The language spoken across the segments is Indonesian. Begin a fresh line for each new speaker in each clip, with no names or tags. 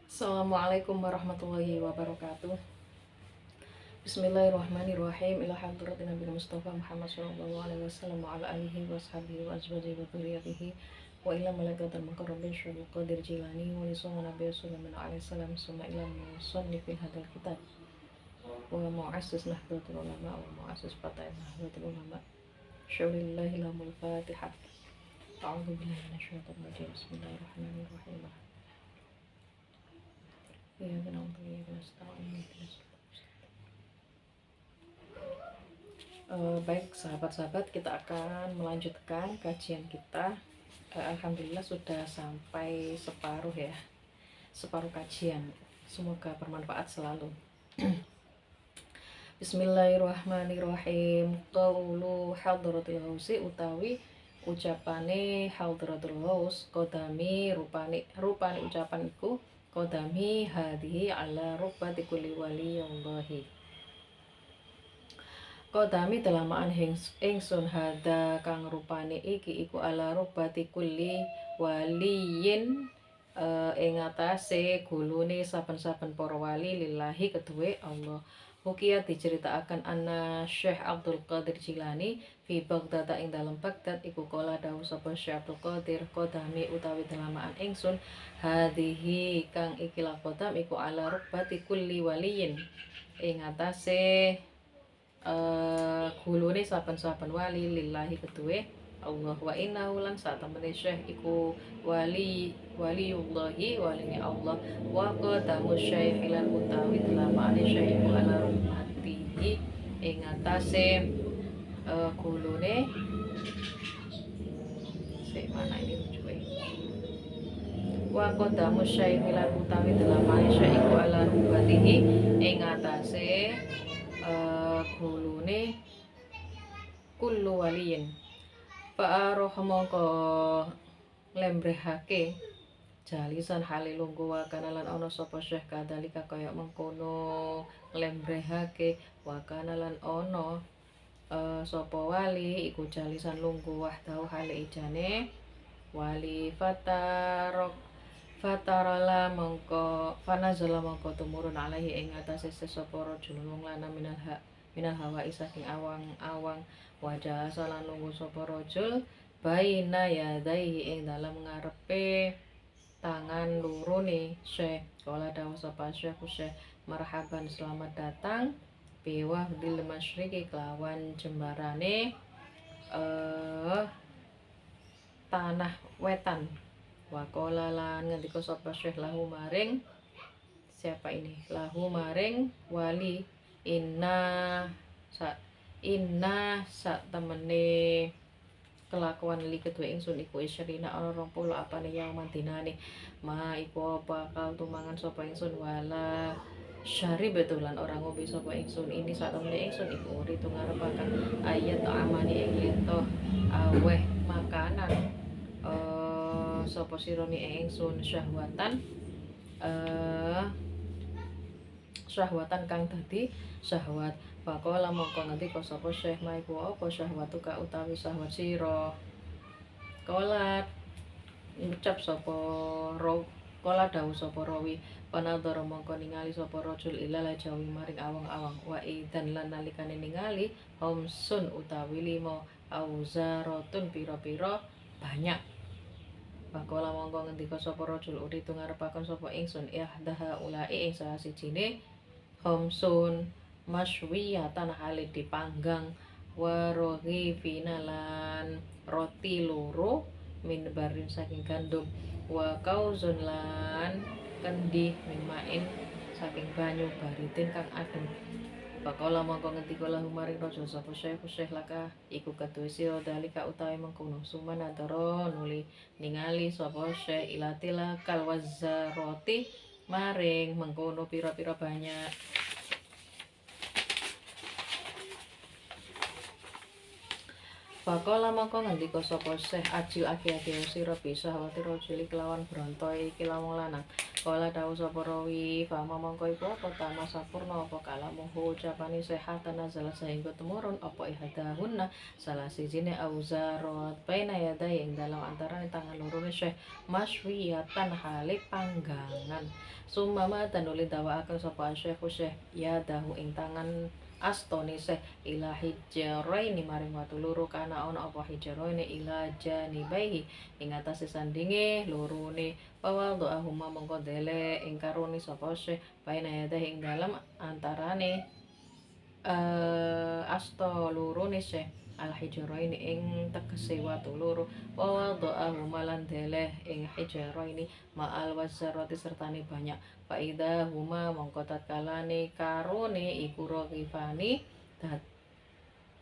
Assalamualaikum warahmatullahi wabarakatuh. Bismillahirrahmanirrahim. Ila hadratin Nabi Mustafa Muhammad sallallahu alaihi wasallam wa ala alihi wa sahbihi wa azwajihi wa dzurriyyatihi wa ila malaikatil muqarrabin syaikhul qadir jilani wa li Nabi sallallahu alaihi wasallam summa ila musannifil hadal kitab wa muassis nahdlatul ulama wa muassis fatah nahdlatul ulama. Syaulillahi fatihah. A'udzu billahi minasyaitonir rajim. Bismillahirrahmanirrahim. Ya benar baik sahabat-sahabat, kita akan melanjutkan kajian kita. Alhamdulillah sudah sampai separuh ya, separuh kajian. Semoga bermanfaat selalu. Bismillahirrahmanirrahim. Qaulu hadratil ghausi utawi ucapane hadratul ghaus kodami rupane ucapan iku kodami hadihi ala rubati kulli waliyallahi. Kodami dalamaan ingsun hada kang rupane iki iku ala rubati kulli waliyin ing atase gulune saben-saben para wali lillahi kedue Allah. Hukia diceritakan anna Syekh Abdul Qadir Jilani fi Baghdad ing dalam Baghdad iku kala dawuh sapa Syekh Abdul Qadir kodami utawi dalamaan ingsun hadihi kang ikilah kodam iku ala rubati kulli waliyin ing atase gulune saben-saben wali lillahi kedue Allah wa innahu lan sak temene Syekh iku waliullahi waline Allah wa qadamu Syekh lan utawi delamane Syekh iku ala rummatihi ing atase gulune mana ini rujuke wa qadamu Syekh lan utawi delamane Syekh iku ala rummatihi ing atase gulune kullu waliyin Fa'aroh mongko lembrehake jalisan hale lungguh wa kana lan ana sapa Syekh kadalika kaya mengkono lembrehake wa kana lan ana sapa wali iku jalisan lungguh wahdahu hale ijane wali fatarala mongko fanazala mongko tumurun alaihi ing atase sapa rajul wong lanang minal hawa saking awang-awang wajah salah nunggu sapa rajul baina yadaihi ing dalam ngarepe tangan lurune Syekh kala dawuh sapa Syekh marhaban selamat datang biwah dil masyriqi kelawan jembarane tanah wetan wakola lan ngendika sapa Syekh lahu maring siapa ini lahu maring wali inna sak temene kelakuan li kedua ingsun iku isyarina ana 20 apane yaman dinane ma iku bakal tumangan sapa ingsun wala syari betulan orang ngombe sapa ingsun ini sak temene ingsun iku uri ngarepaken ayat amani ing lento aweh makanan sapa sirone ingsun syahwatan kang dadi syahwat faqala mongko ngendika sapa Syekh maiku apa syahwatuka utawi syahwat sira kala ngucap sapa kala dawuh sapa rawi panadhara mongko ningali sapa rajul ilal jawi maring awang-awang wa idan lan nalikane ningali homsun utawi limo auzaratun pira-pira banyak faqala mongko ngendika sapa rajul uri ngarepaken sapa ingsun daha ulai ing salah sijine homsun masywiyatan hale dipanggang warohi finalan roti loro min barin saking gandum wa kauzun lan kendih mimain saking banyu baritin kang adem bakala mongko ngendika lahu maring raja sapa Syekh laka iku kaduwe sira dalika utawi mengkono sumanadara nuli ningali sapa Syekh ilatila kalwazaroti maring mengkono pira-pira banyak Faqala mongko ngendika sapa Syekh ajil aki-aki sira bisa wati rajuli kelawan bronto iki lawang lanang. Kala dawuh sapa rawi fama mongko iku apa tama sampurna apa kalamuhu ucapane Syekh tanazala sehingga temurun apa ihadahunna salah sijine auzarat baina yadai ing dalam antarané tangan loro Syekh maswiyatan hale panggangan. Sumama tanuli dawaaken sapa Syekh ya dahu ing tangan astone seh ila hijraini maring watu loro kana ana apa hijraini ila janibaihi ing atase sandinge lorone pawaldo ahuma mongko dele ing karone sapa seh baina yada ing dalam antarane asta lorone seh al hijraini ing tegese watu loro pawaldo ahuma lan dele ing hijraini ma'al wazarati sertane banyak faida huma mongko tatkalane karone iku rokifani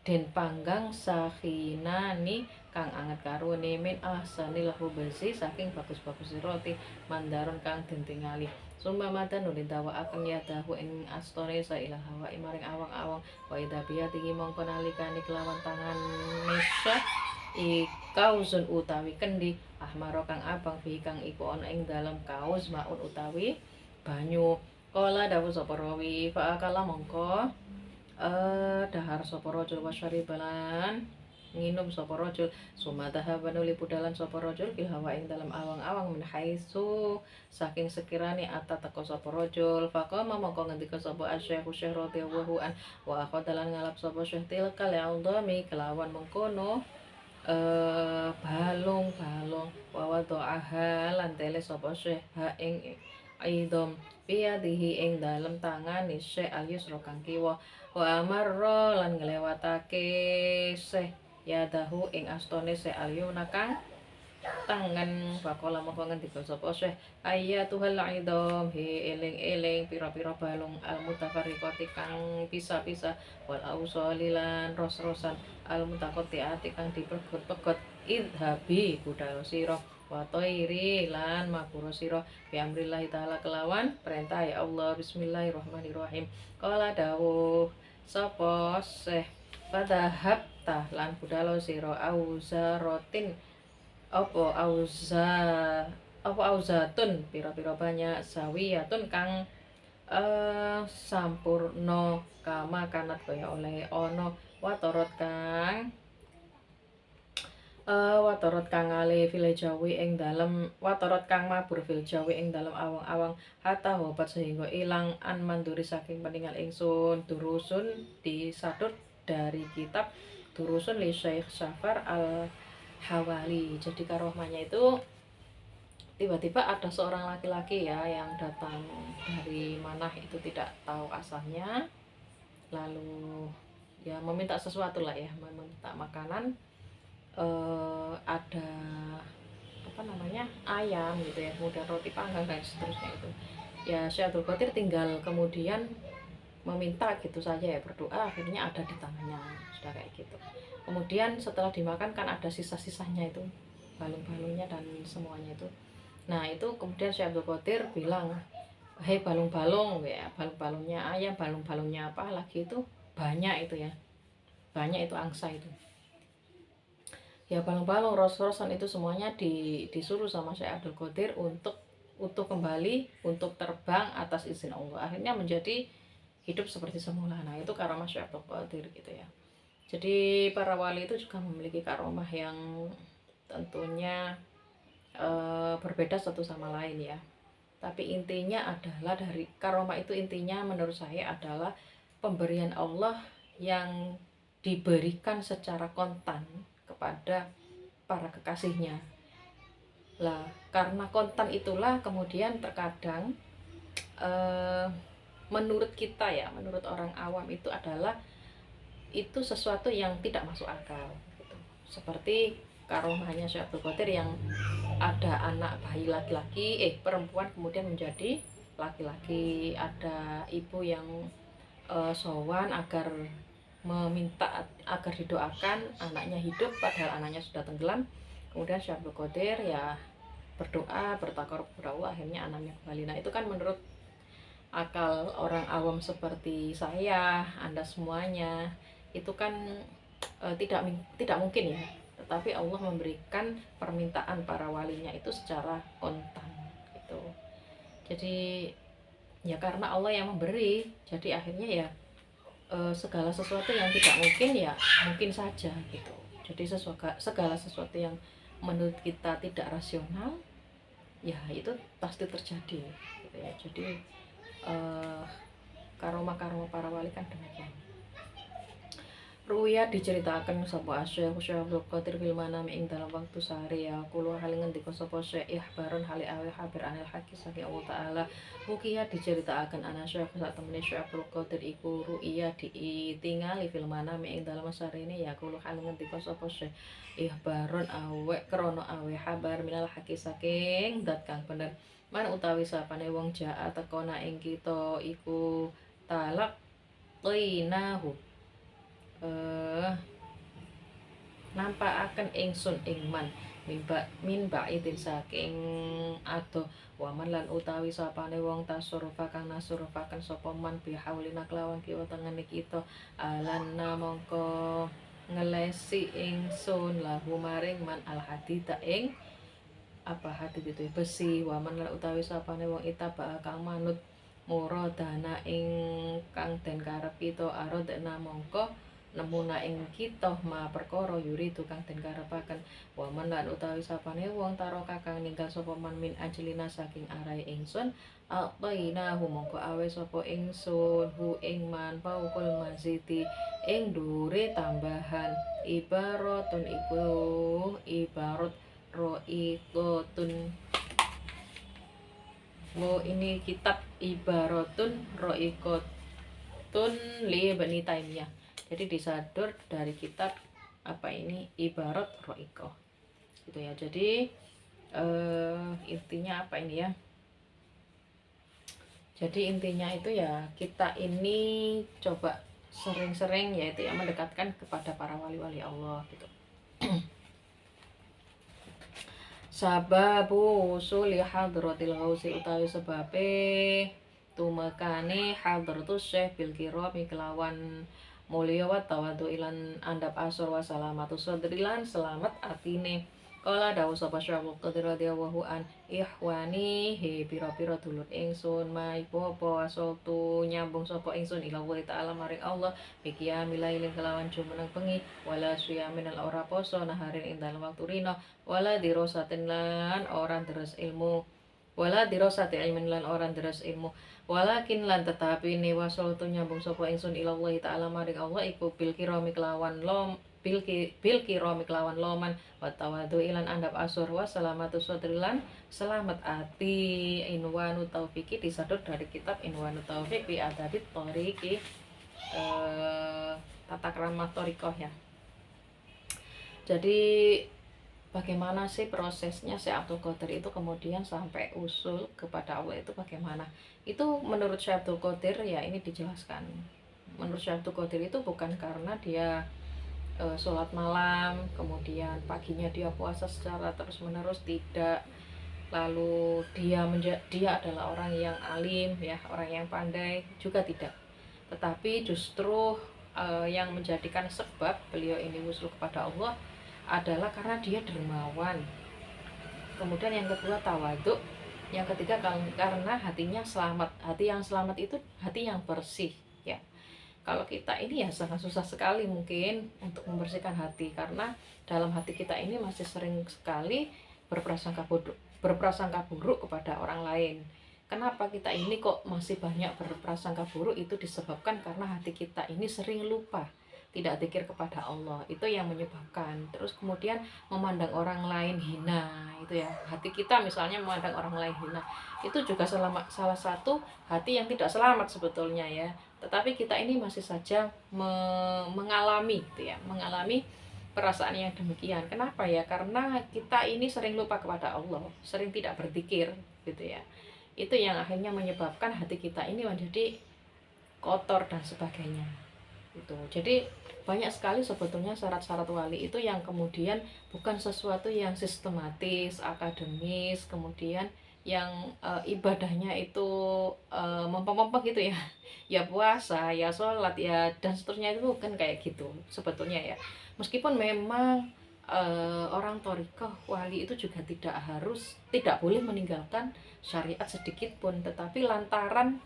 den panggang sakinani kang anget karone min ahsanil hubasi saking bagus-bagus roti mandaron kang den tingali summa mata nuli dawa akan ya dahu ing astone sa ila hawa maring awang-awang wa ida biyatihi mongko nalikane kelawan tangan nisa ikausun utawi kendi ahmaro kang abang fi kang iku ana ing dalam kaos maun utawi banyu. Kala dawuh sapa rawi fa akala mongko dahar sapa rajul wasyaribalan nginum sapa rajul sumadhaban uli budalan sapa rajul fil hawa ing dalam awang-awang min haitsu saking sekirane ata teko sapa rajul faqama mongko ngendika sapa asy-syekh radhiyallahu an wa akhadalan ngalap sapa syekh tilkal aldami kelawan mengkono balung-balung wa wada'aha lan tele sapa syekh ha ing aidom biyadihi ing dalem tangane Syekh al-yusra kang kiwa wa amarra lan nglewatake Syekh yadahu ing astone Syekh al-yumna kang tangan bakola mongko ngendika sapa Syekh ayatul aidom hi eling-eling pira-pira balung al-mutafarriqati kang pisah-pisah wal ausalilan ros-rosan al-mutaqatti'ati kang dipegot-pegot idhabi budal sira wa thairi lan mapura sira bi amrillahi taala kelawan perintah ya Allah bismillahirrahmanirrahim kala dawuh sapa Syekh padahab tah lan budal sira auzarotin apa auzatun pira-pira banyak sawiyatun kang sampurna kama kanat kaya oleh ana watorot kang ale fil jawi ing dalem watorot kang mabur fil jawi ing dalem awang-awang hatta hobat sehingga ilang an manduri saking peninggal ingsun durusun disadut dari kitab durusun li Syekh Safar al Hawali. Jadi karomahnya itu tiba-tiba ada seorang laki-laki ya yang datang dari mana itu tidak tahu asalnya, lalu ya meminta sesuatu lah ya, meminta makanan, ada apa namanya ayam gitu ya, kemudian roti panggang dan seterusnya itu ya. Syekh Abdul Qadir tinggal kemudian meminta gitu saja ya, berdoa, akhirnya ada di tangannya sudah kayak gitu. Kemudian setelah dimakan kan ada sisa-sisanya itu, balung-balungnya dan semuanya itu. Nah itu kemudian Syekh Abdul Qadir bilang, hei balung-balung ya, balung-balungnya ayam, balung-balungnya apa lagi itu banyak itu ya, banyak itu angsa itu ya, balung-balung ros-rosan itu semuanya disuruh sama Syekh Abdul Qadir untuk kembali, untuk terbang atas izin Allah, akhirnya menjadi hidup seperti semula. Nah itu karomah Syekh Abdul Qadir gitu ya. Jadi para wali itu juga memiliki karomah yang tentunya berbeda satu sama lain ya. Tapi intinya adalah dari karomah itu, intinya menurut saya adalah pemberian Allah yang diberikan secara kontan kepada para kekasihnya. Lah karena kontan itulah kemudian terkadang menurut kita ya, menurut orang awam itu adalah itu sesuatu yang tidak masuk akal gitu. Seperti karomahnya Syekh Abdul Qadir yang ada anak bayi laki-laki perempuan kemudian menjadi laki-laki, ada ibu yang sowan agar meminta agar didoakan anaknya hidup padahal anaknya sudah tenggelam. Kemudian Syekh Abdul Qadir ya berdoa, bertakarub kepada Allah, akhirnya anaknya kembali. Nah itu kan menurut akal orang awam seperti saya, Anda semuanya, itu kan tidak mungkin ya, tetapi Allah memberikan permintaan para walinya itu secara kontan gitu. Jadi ya karena Allah yang memberi, jadi akhirnya ya segala sesuatu yang tidak mungkin ya mungkin saja gitu. Jadi segala sesuatu yang menurut kita tidak rasional ya itu pasti terjadi gitu ya. Jadi karomah-karomah para wali kan demikian. Ruya diceritakan sapa Syekh Abdul Qadir fil manam ing dalam waktu sehari ya kula hal ngendika sapa Syekh ihbarun hali awe habir anil haqi saking Allah taala. Mugia diceritakan ana Syekh sak temene Syekh Abdul Qadir iku ruya ditingali fil manam ing dalam sarene ya kula hal ngendika sapa Syekh ihbarun awe krana awe habar minal haqi saking dat kang bener. Man utawi sapane wong jaa tekona ing kita iku talak linahu nampakaken ingsun ing man minba idin saking ado waman lan utawi sapane wong tasurfa kang nasurfaken sapa man bihaulina kelawan kiwa tengene kita alanna mongko ngelesi ingsun lahu maring man al hadita ing apa hati itu besi waman lan utawi sapane wong itaba kang manut muradana ing kang den karep kita aradna mongko nemuna ing kita ma perkara yuri tukang den karepaken waman lan utawi sapane wong taro kakang ninggal sapa man min ajlina saking arahe ingsun alqaina mongko awe sapa ingsun hu ing man paukul maziti ing dure tambahan ibaratun iku ibarat roikotun. Ini kitab ibaratun roikotun li Bani Taimiyah. Jadi disadur dari kitab apa ini ibarat roiko gitu ya. Jadi intinya apa ini ya, jadi intinya itu ya kita ini coba sering-sering yaitu ya mendekatkan kepada para wali-wali Allah gitu. Sababu usuli hadratil ghausi utawi sebabe tumekane hadratus syekh bil kirami kelawan mulya wa tawadu ilan andap asor wa salamatu sadrilan selamat atine. Kala dawuh sapa Syekh Qadir radhiyallahu an ihwani he pira-pira dulur ingsun mai popo asaltu nyambung sapa ingsun ila wa ta'ala maring Allah bikia milailin kelawan jumeneng bengi wala suyamin ora poso naharin ing dalem waktu rino wala dirosatin lan ora deres ilmu wala dirosati ilmin lan ora deres ilmu walakin lan tetapi ni wasaltu nyambung sapa ingsun ila wa ta'ala maring Allah iku bil kirami kelawan lom bil kirami kelawan loman wa tawadu ilan andap asur wa salamatu sadrilan selamat ati inwanu taufiki disadur dari kitab Inwanu Taufik bi adabit toriki tata krama torikoh ya. Jadi bagaimana sih prosesnya Syekh Abdul Qadir itu kemudian sampai usul kepada Allah itu bagaimana? Itu menurut Syekh Abdul Qadir ya ini dijelaskan. Menurut Syekh Abdul Qadir itu bukan karena dia sholat malam, kemudian paginya dia puasa secara terus-menerus, tidak. Lalu dia adalah orang yang alim ya, orang yang pandai juga tidak. Tetapi justru yang menjadikan sebab beliau ini usul kepada Allah adalah karena dia dermawan. Kemudian yang kedua tawadhu, yang ketiga karena hatinya selamat. Hati yang selamat itu hati yang bersih ya. Kalau kita ini ya sangat susah sekali mungkin untuk membersihkan hati karena dalam hati kita ini masih sering sekali berprasangka buruk kepada orang lain. Kenapa kita ini kok masih banyak berprasangka buruk? Itu disebabkan karena hati kita ini sering lupa, tidak zikir kepada Allah. Itu yang menyebabkan. Terus kemudian memandang orang lain hina, itu ya. Hati kita misalnya memandang orang lain hina, itu juga salah satu hati yang tidak selamat sebetulnya ya. Tetapi kita ini masih saja mengalami gitu ya, mengalami perasaan yang demikian. Kenapa ya? Karena kita ini sering lupa kepada Allah, sering tidak berzikir gitu ya. Itu yang akhirnya menyebabkan hati kita ini menjadi kotor dan sebagainya. Gitu. Jadi banyak sekali sebetulnya syarat-syarat wali itu yang kemudian bukan sesuatu yang sistematis, akademis, kemudian ibadahnya itu mempeng-mempeng gitu ya, ya puasa, ya sholat, ya dan seterusnya, itu kan kayak gitu sebetulnya ya. Meskipun memang orang thariqah wali itu juga tidak boleh meninggalkan syariat sedikit pun, tetapi lantaran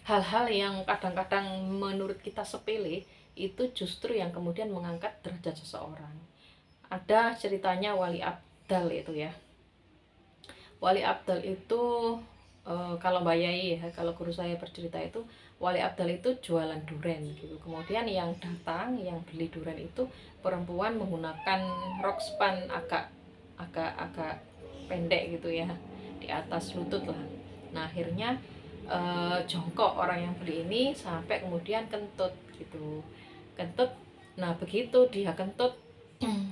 hal-hal yang kadang-kadang menurut kita sepele itu justru yang kemudian mengangkat derajat seseorang. Ada ceritanya wali abdal itu ya. Wali abdal itu kalau Mbak Yai ya, kalau guru saya bercerita itu wali abdal itu jualan duren gitu. Kemudian yang datang, yang beli duren itu perempuan menggunakan rok span agak agak agak pendek gitu ya, di atas lutut lah. Nah akhirnya jongkok orang yang beli ini sampai kemudian kentut gitu, kentut. Nah begitu dia kentut,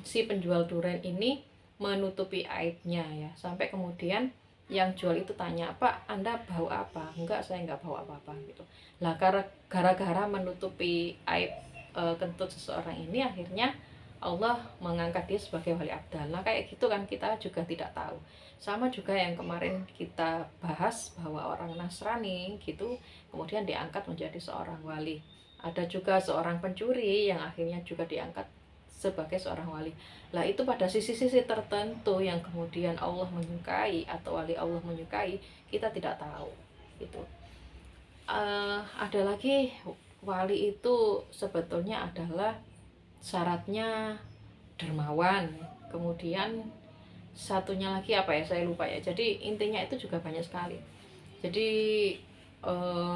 si penjual duren ini menutupi aibnya ya, sampai kemudian yang jual itu tanya, Pak Anda bau apa? Enggak, saya enggak bau apa-apa gitu. Lah gara-gara menutupi aib kentut seseorang ini, akhirnya Allah mengangkat dia sebagai wali abdal. Nah kayak gitu kan, kita juga tidak tahu. Sama juga yang kemarin kita bahas bahwa orang Nasrani gitu kemudian diangkat menjadi seorang wali. Ada juga seorang pencuri yang akhirnya juga diangkat sebagai seorang wali. Lah itu pada sisi-sisi tertentu yang kemudian Allah menyukai atau wali Allah menyukai, kita tidak tahu itu. Ada lagi, wali itu sebetulnya adalah syaratnya dermawan. Kemudian satunya lagi apa ya, saya lupa ya. Jadi intinya itu juga banyak sekali. Jadi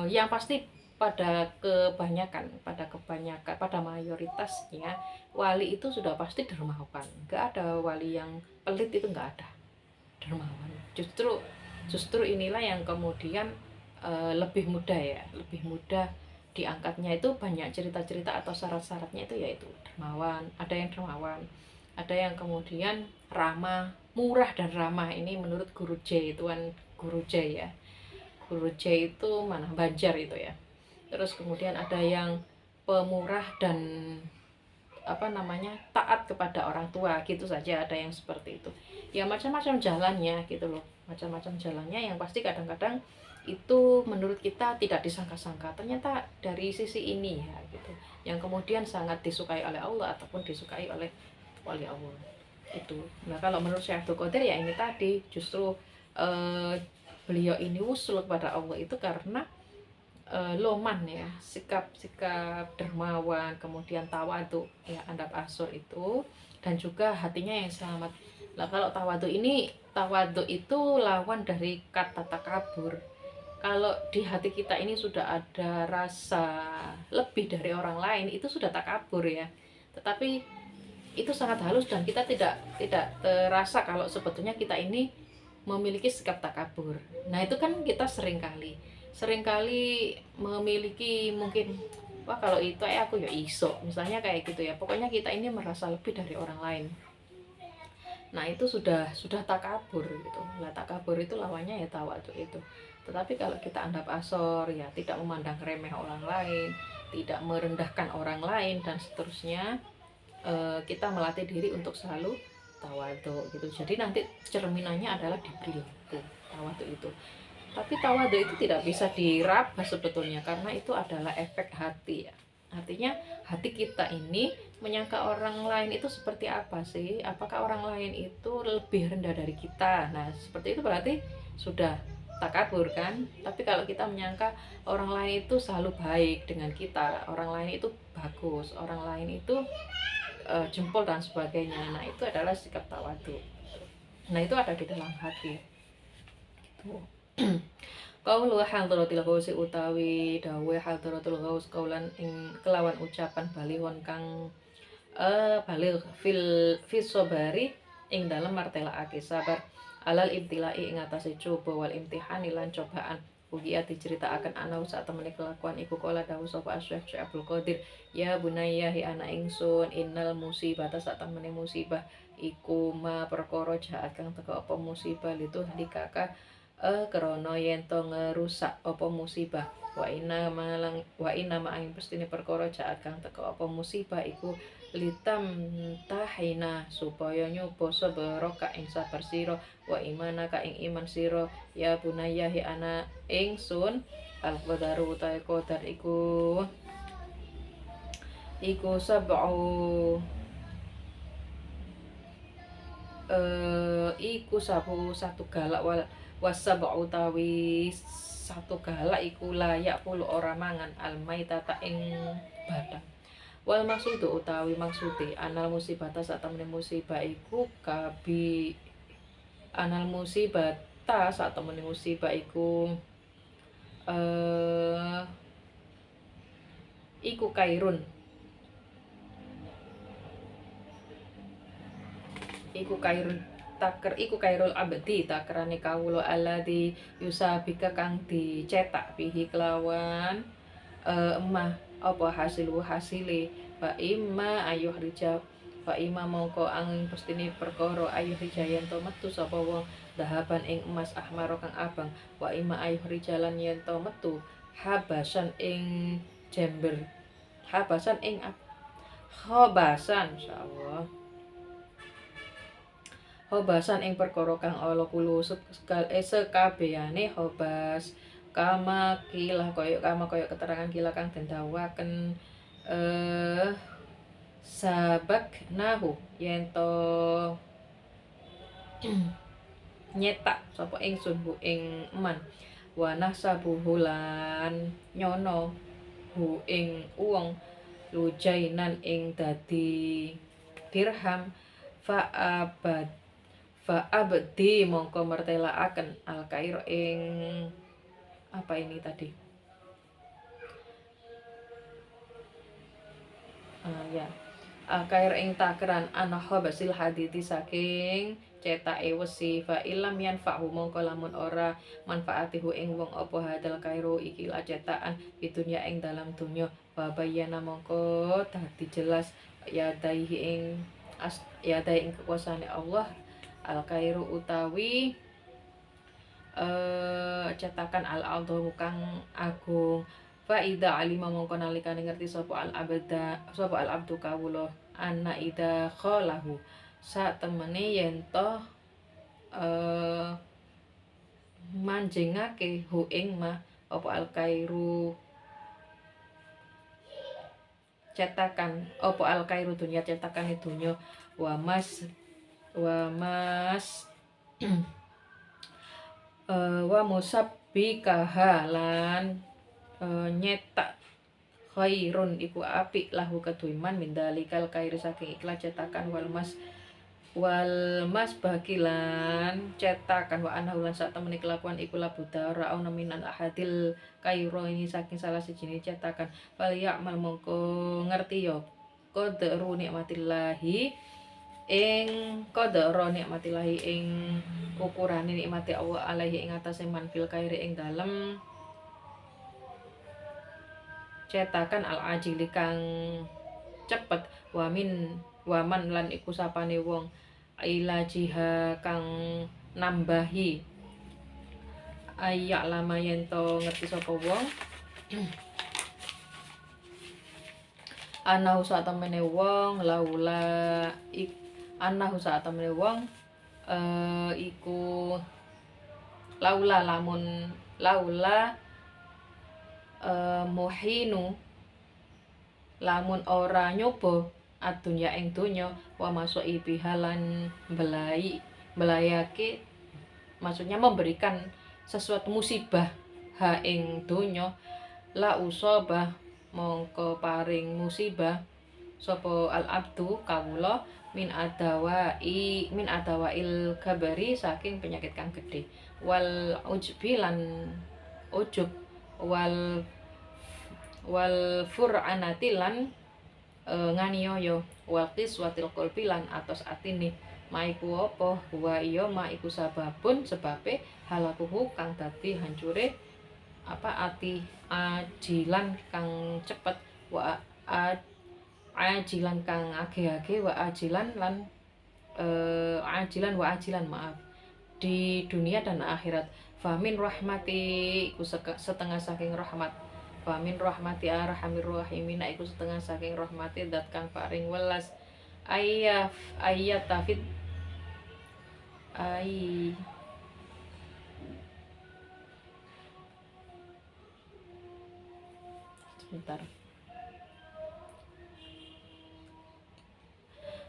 yang pasti pada kebanyakan pada mayoritasnya wali itu sudah pasti dermawan. Nggak ada wali yang pelit, itu nggak ada, dermawan. Justru inilah yang kemudian lebih mudah ya, lebih mudah diangkatnya. Itu banyak cerita-cerita atau syarat-syaratnya itu yaitu dermawan. Ada yang dermawan, ada yang kemudian ramah, murah dan ramah. Ini menurut Guru J, itu kan Guru J ya. Guru J itu mana, Banjar itu ya. Terus kemudian ada yang pemurah dan taat kepada orang tua gitu saja, ada yang seperti itu ya. Macam-macam jalannya gitu loh, macam-macam jalannya. Yang pasti kadang-kadang itu menurut kita tidak disangka-sangka, ternyata dari sisi ini ya gitu, yang kemudian sangat disukai oleh Allah ataupun disukai oleh wali Allah itu. Nah kalau menurut Syekh Abdul Qadir ya ini tadi, justru eh, beliau ini wusul kepada Allah itu karena loman ya, sikap dermawan, kemudian tawadu ya, andap asur itu, dan juga hatinya yang selamat. Lah kalau tawadu itu lawan dari kata takabur. Kalau di hati kita ini sudah ada rasa lebih dari orang lain, itu sudah takabur ya. Tetapi itu sangat halus dan kita tidak terasa kalau sebetulnya kita ini memiliki sikap takabur. Nah itu kan kita seringkali memiliki mungkin, wah kalau itu aku ya iso, misalnya kayak gitu ya. Pokoknya kita ini merasa lebih dari orang lain. Nah itu sudah takabur gitu. Lah takabur itu lawannya ya tawadu itu. Tetapi kalau kita andap asor ya, tidak memandang remeh orang lain, tidak merendahkan orang lain dan seterusnya, kita melatih diri untuk selalu tawadu gitu. Jadi nanti cerminannya adalah di perilaku tawadu itu. Tapi tawadu itu tidak bisa diraba sebetulnya, karena itu adalah efek hati ya. Artinya hati kita ini menyangka orang lain itu seperti apa sih? Apakah orang lain itu lebih rendah dari kita? Nah seperti itu berarti sudah takabur kan. Tapi kalau kita menyangka orang lain itu selalu baik dengan kita, orang lain itu bagus, orang lain itu jempol dan sebagainya, nah itu adalah sikap tawadu. Nah itu ada di dalam hati gitu. Qaulu hadratil ghaus utawi dawe hadratul ghaus kaulan ing kelawan ucapan balihon kang balih fil sobari ing dalam martelakake sabar alal ibtilai ing atase coba wal imtihani lan cobaan. Ugia diceritakan ana saat temene kelakuan iku kala dawuh sapa Syekh Abdul Qadir, ya bunayya hi ana ingsun innal musibata saat temene musibah iku ma perkara jaat kang teka apa musibah itu dikaka krana yen to ngerusak apa musibah. Wa inna ma'ing pestine perkara jaat kang teka apa musibah iku litam tahina supaya nyoba sabara ka ing sabar sira wa imana ka ing iman sira ya bunayya hi ana ingsun al qadaru utahe qadar iku sab'u iku satu galak wasab'u utawi satu galak iku layak puluh ora mangan almaitata ing bathang wal maksudu utawi maksude anal musibata satemene musibah iku anal musibata satemene musibah iku iku kairun iku kairul abdi takerane kawula alladzi yusabika kang dicetak bihi kelawan emah apa hasile fa imma mongko angin pestine perkara ayuh rijayan to metu sapa wong dahaban ing emas ahmaro kang abang wa imma ayuh rijalan yen to metu habasan ing jember habasan ing khobasan insyaallah hobasan ing perkara kang ala kulo sekabehane hobas kama kaya keterangan kila kang den dawuhaken sabak nahu yen to nyetak sapa ingsun hu ing eman wa nahsabuhu lan nyono hu ing uwong lujainan ing dadi dirham fa abdi mongko mertelaaken al kair ing apa ini tadi ya al kair ing takeran ana habasil haditi saking cetake wesi fa ilam yanfa'hu mongko lamun ora manfaatihu ing wong apa hadal kairu iki cetakan pitunya ing dalam dunya wa bayyana mongko dadi jelas ya dai ing kekuasaane Allah al kairu utawi cetakan al adhu kang agung fa ida alima mongko nalikane ngerti sapa al abdu kawula anna ida khalahu sak temene yen to manjingake hu ing mah apa al kairu cetakan apa al kairu dunya cetakane dunya wa mas wa musabbikaha lan nyetak khairun iku apik lahu keduiman mindalikal kairi saking ikhlas cetakan wal mas bagilan cetakan wa anhulan sak temene kelakuan iku labuda ora ana minan ahadil kairo ini saking salah sijine cetakan fal ya'mal mongko ngerti yo qadru nikmatillahi ing ukurane nikmati Allah alaihi ing atase man fil kairi ing dalem cetakan al ajili kang cepet waman lan iku sapane wong ilajiha kang nambahi ayak lama yen to ngerti sapa wong ana usaha temene wong iku muhinu lamun ora nyoba adunya ing donya wa masoi bihalan belayake maksudnya memberikan sesuatu musibah ha ing donya la usabah mongko paring musibah sapa al abdu kawula min adawail kabari saking penyakit kang gedhe wal ujbi lan ujub wal fur'anati lan nganiaya wal qiswatil qalbi lan atos atine maiku apa wa iya maiku sebabe halakuhu kang dadi hancure ati ajilan kang cepet wa ajilan kang age-age wa ajilan maaf di dunia dan akhirat famin rahmati iku setengah saking rahmat Famin rahmati arhamir rahimin iku setengah saking rahmati dat kang paring welas ayat tafid ay sebentar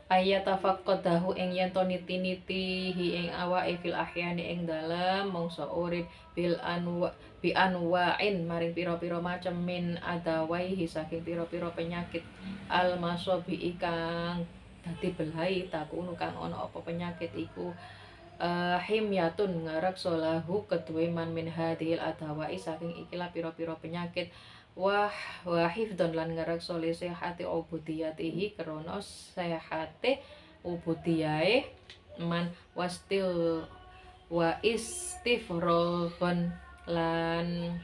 ayatafaqqadahu ing yen to niti-nitihi ing awake fil ahyani ing dalem mangsa urip bi anwa'in maring pira-pira macem min adawaihi saking pira-pira penyakit al masobi ikang dadi belai takunu kang ana apa penyakit iku himyatun ngareksa lahu kedue man min hadhil adawai saking ikilah pira-pira penyakit wahifdon lan ngareksa li sehati ubudiyatihi krana sehate ubudiyae man wa istifrogon lan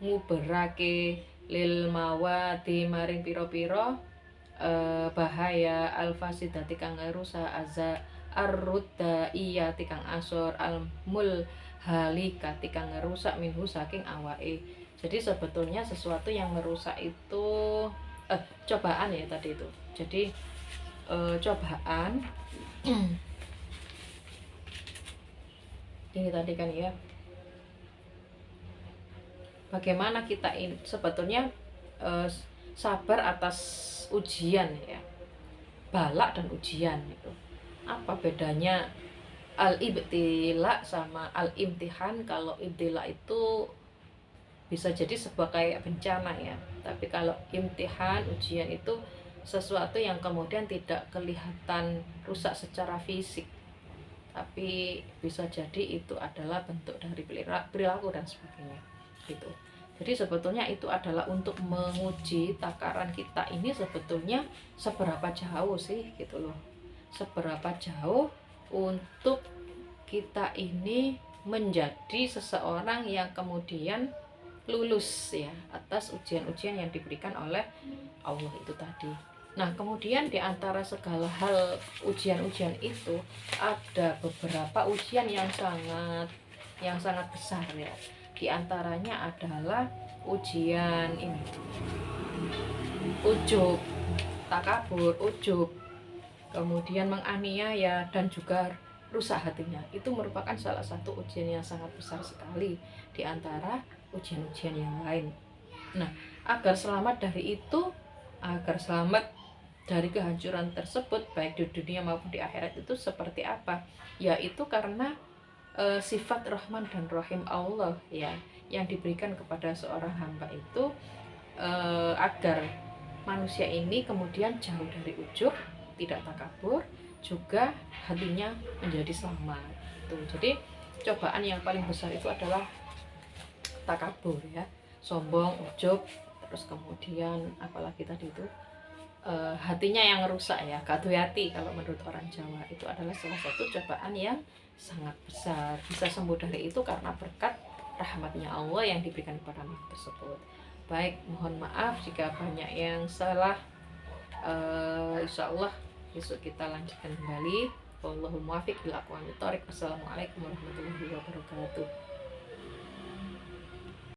nguberake lil mawati maring pira-pira bahaya alfasidati kang rusak arrudda iya tikang asor almul halika tikang ngerusak minhu saking awake. Jadi sebetulnya sesuatu yang merusak itu cobaan ya tadi itu. Jadi cobaan ini tadi kan ya. Bagaimana kita ini sebetulnya sabar atas ujian ya. Balak dan ujian itu. Apa bedanya al-ibtila sama al-imtihan? Kalau ibtila itu bisa jadi sebuah kayak bencana ya, tapi kalau imtihan ujian itu sesuatu yang kemudian tidak kelihatan rusak secara fisik, tapi bisa jadi itu adalah bentuk dari perilaku dan sebagainya gitu. Jadi sebetulnya itu adalah untuk menguji takaran kita ini sebetulnya seberapa jauh sih gitu loh, seberapa jauh untuk kita ini menjadi seseorang yang kemudian lulus ya atas ujian-ujian yang diberikan oleh Allah itu tadi. Nah kemudian di antara segala hal ujian-ujian itu ada beberapa ujian yang sangat besar ya. Di antaranya adalah ujian ini, ujub, takabur, ujub, kemudian menganiaya dan juga rusak hatinya. Itu merupakan salah satu ujian yang sangat besar sekali di antara ujian-ujian yang lain. Nah, agar selamat dari itu, agar selamat dari kehancuran tersebut baik di dunia maupun di akhirat itu seperti apa? Yaitu karena sifat Rahman dan Rahim Allah ya yang diberikan kepada seorang hamba itu agar manusia ini kemudian jauh dari ujub, tidak takabur, juga hatinya menjadi selamat. Jadi cobaan yang paling besar itu adalah takabur ya, sombong, ujub, terus kemudian apalagi tadi itu hatinya yang rusak ya, kaduyati kalau menurut orang Jawa. Itu adalah salah satu cobaan yang sangat besar. Bisa sembuh dari itu karena berkat rahmatnya Allah yang diberikan kepada makhluk tersebut. Baik, mohon maaf jika banyak yang salah. Insya Allah besok kita lanjutkan kembali. Wallahul muwaffiq ila aqwamit thoriq. Wassalamualaikum warahmatullahi wabarakatuh.